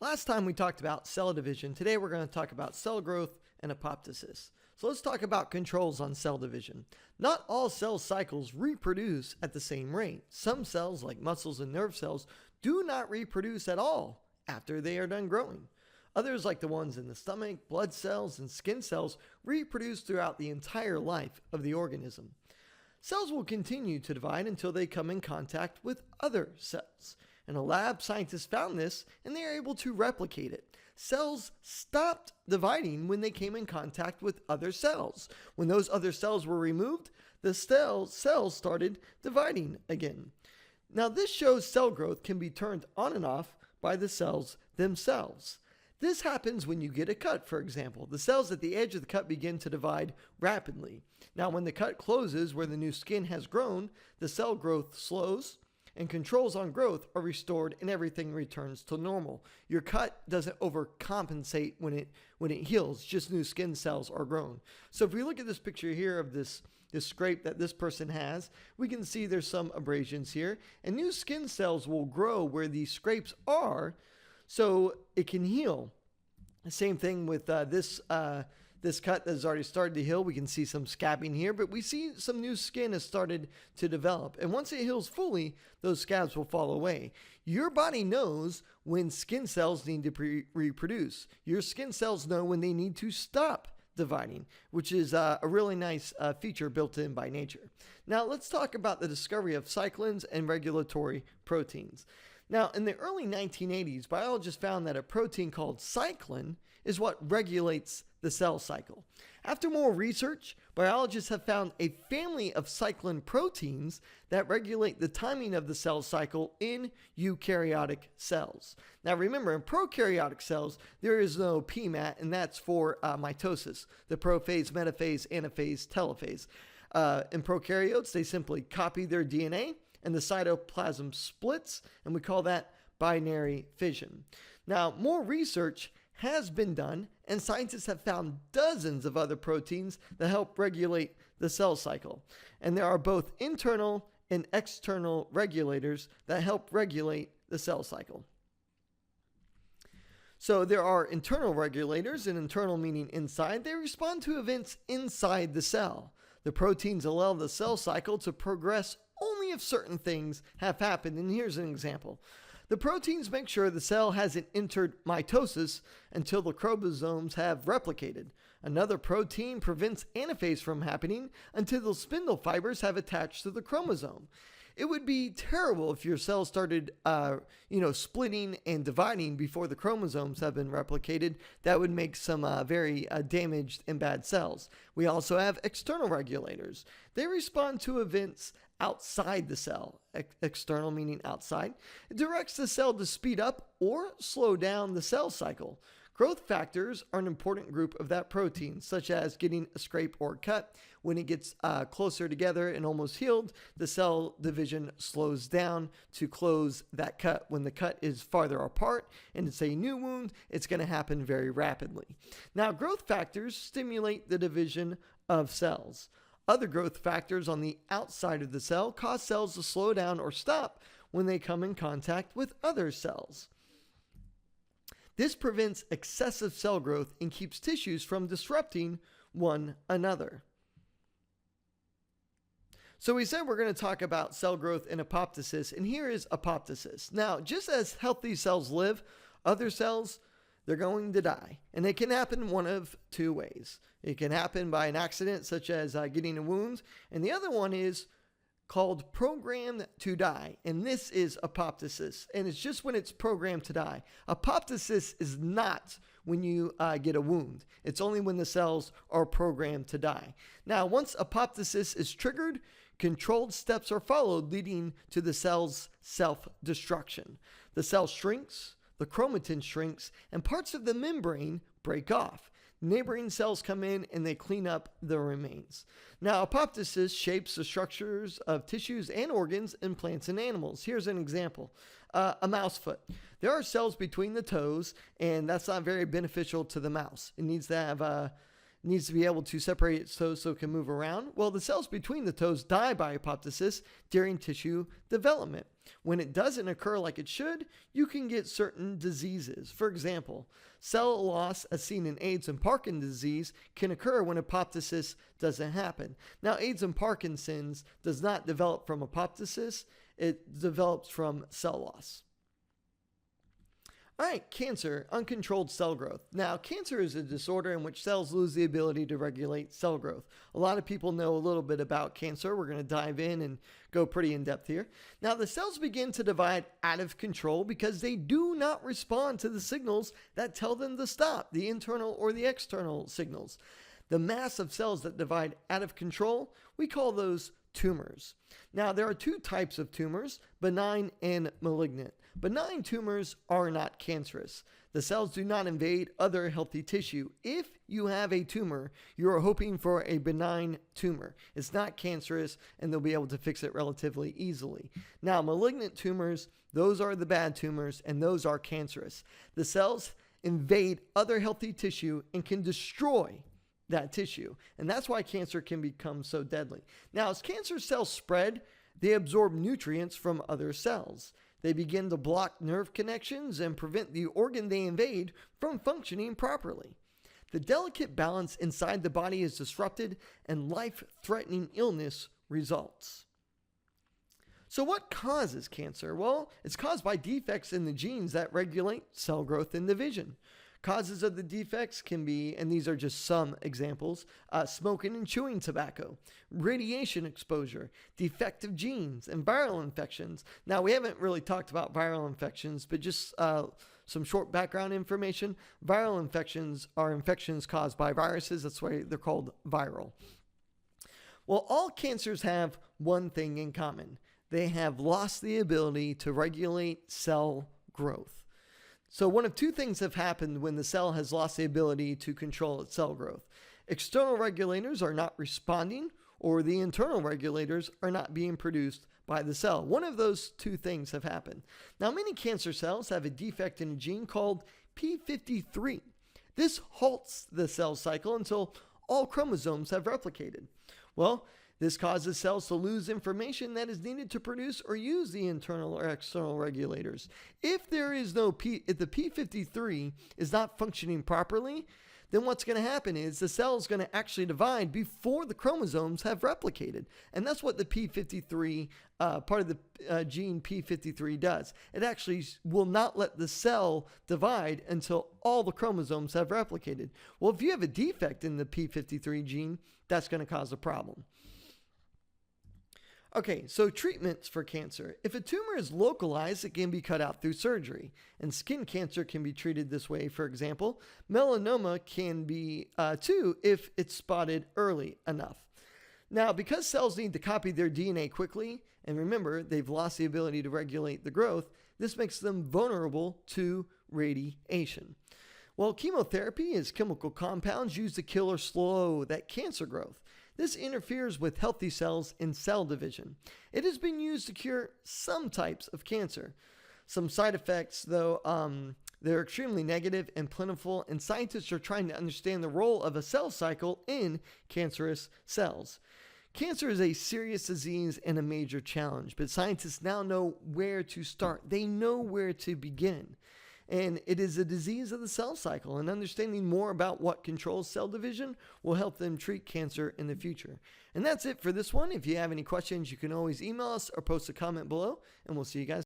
Last time we talked about cell division. Today we're going to talk about cell growth and apoptosis. So let's talk about controls on cell division. Not all cell cycles reproduce at the same rate. Some cells, like muscles and nerve cells, do not reproduce at all after they are done growing. Others, like the ones in the stomach, blood cells, and skin cells, reproduce throughout the entire life of the organism. Cells will continue to divide until they come in contact with other cells. In a lab, scientists found this and they are able to replicate it. Cells stopped dividing when they came in contact with other cells. When those other cells were removed, the cells started dividing again. Now, this shows cell growth can be turned on and off by the cells themselves. This happens when you get a cut, for example. The cells at the edge of the cut begin to divide rapidly. Now, when the cut closes where the new skin has grown, the cell growth slows and controls on growth are restored and everything returns to normal. Your cut doesn't overcompensate when it heals, just new skin cells are grown. So if we look at this picture here of this scrape that this person has, we can see there's some abrasions here, and new skin cells will grow where these scrapes are so it can heal. The same thing with this cut that has already started to heal. We can see some scabbing here, but we see some new skin has started to develop. And once it heals fully, those scabs will fall away. Your body knows when skin cells need to reproduce. Your skin cells know when they need to stop dividing, which is a really nice feature built in by nature. Now let's talk about the discovery of cyclins and regulatory proteins. Now, in the early 1980s, biologists found that a protein called cyclin is what regulates the cell cycle. After more research, biologists have found a family of cyclin proteins that regulate the timing of the cell cycle in eukaryotic cells. Now remember, in prokaryotic cells, there is no PMAT, and that's for mitosis, the prophase, metaphase, anaphase, telophase. In prokaryotes, they simply copy their DNA, and the cytoplasm splits, and we call that binary fission. Now, more research has been done, and scientists have found dozens of other proteins that help regulate the cell cycle. And there are both internal and external regulators that help regulate the cell cycle. So there are internal regulators, and internal meaning inside. They respond to events inside the cell. The proteins allow the cell cycle to progress only if certain things have happened. And here's an example. The proteins make sure the cell hasn't entered mitosis until the chromosomes have replicated. Another protein prevents anaphase from happening until the spindle fibers have attached to the chromosome. It would be terrible if your cells started, splitting and dividing before the chromosomes have been replicated. That would make some very damaged and bad cells. We also have external regulators. They respond to events outside the cell. External meaning outside. It directs the cell to speed up or slow down the cell cycle. Growth factors are an important group of that protein, such as getting a scrape or cut. When it gets closer together and almost healed, the cell division slows down to close that cut. When the cut is farther apart and it's a new wound, it's going to happen very rapidly. Now, growth factors stimulate the division of cells. Other growth factors on the outside of the cell cause cells to slow down or stop when they come in contact with other cells. This prevents excessive cell growth and keeps tissues from disrupting one another. So we said we're going to talk about cell growth and apoptosis, and here is apoptosis. Now, just as healthy cells live, other cells, they're going to die. And it can happen one of two ways. It can happen by an accident, such as getting a wound, and the other one is called programmed to die, and this is apoptosis, and it's just when it's programmed to die. Apoptosis is not when you get a wound. It's only when the cells are programmed to die. Now, once apoptosis is triggered, controlled steps are followed, leading to the cell's self-destruction. The cell shrinks, the chromatin shrinks, and parts of the membrane break off. Neighboring cells come in and they clean up the remains. Now, apoptosis shapes the structures of tissues and organs in plants and animals. Here's an example. A mouse foot. There are cells between the toes, and that's not very beneficial to the mouse. It needs to have needs to be able to separate its toes so it can move around. Well, the cells between the toes die by apoptosis during tissue development. When it doesn't occur like it should, you can get certain diseases. For example, cell loss as seen in AIDS and Parkinson's disease can occur when apoptosis doesn't happen. Now, AIDS and Parkinson's does not develop from apoptosis, it develops from cell loss. All right, cancer, uncontrolled cell growth. Now, cancer is a disorder in which cells lose the ability to regulate cell growth. A lot of people know a little bit about cancer. We're going to dive in and go pretty in depth here. Now, the cells begin to divide out of control because they do not respond to the signals that tell them to stop, the internal or the external signals. The mass of cells that divide out of control, we call those tumors. Now, there are two types of tumors, benign and malignant. Benign tumors are not cancerous. The cells do not invade other healthy tissue. If you have a tumor, you are hoping for a benign tumor. It's not cancerous, and they'll be able to fix it relatively easily. Now, malignant tumors, those are the bad tumors, and those are cancerous. The cells invade other healthy tissue and can destroy that tissue. And that's why cancer can become so deadly. Now, as cancer cells spread, they absorb nutrients from other cells. They begin to block nerve connections and prevent the organ they invade from functioning properly. The delicate balance inside the body is disrupted and life-threatening illness results. So what causes cancer? Well, it's caused by defects in the genes that regulate cell growth and division. Causes of the defects can be, and these are just some examples, smoking and chewing tobacco, radiation exposure, defective genes, and viral infections. Now, we haven't really talked about viral infections, but just some short background information. Viral infections are infections caused by viruses. That's why they're called viral. Well, all cancers have one thing in common. They have lost the ability to regulate cell growth. So one of two things have happened when the cell has lost the ability to control its cell growth. External regulators are not responding, or the internal regulators are not being produced by the cell. One of those two things have happened. Now, many cancer cells have a defect in a gene called p53. This halts the cell cycle until all chromosomes have replicated. Well, this causes cells to lose information that is needed to produce or use the internal or external regulators. If there is no if the p53 is not functioning properly, then what's going to happen is the cell is going to actually divide before the chromosomes have replicated. And that's what the p53, part of the gene p53 does. It actually will not let the cell divide until all the chromosomes have replicated. Well, if you have a defect in the p53 gene, that's going to cause a problem. Okay, so treatments for cancer. If a tumor is localized, it can be cut out through surgery. And skin cancer can be treated this way, for example. Melanoma can be too if it's spotted early enough. Now, because cells need to copy their DNA quickly, and remember, they've lost the ability to regulate the growth, this makes them vulnerable to radiation. Well, chemotherapy is chemical compounds used to kill or slow that cancer growth. This interferes with healthy cells in cell division. It has been used to cure some types of cancer. Some side effects, though, they're extremely negative and plentiful, and scientists are trying to understand the role of a cell cycle in cancerous cells. Cancer is a serious disease and a major challenge, but scientists now know where to start. They know where to begin. And it is a disease of the cell cycle, and understanding more about what controls cell division will help them treat cancer in the future. And that's it for this one. If you have any questions, you can always email us or post a comment below, and we'll see you guys.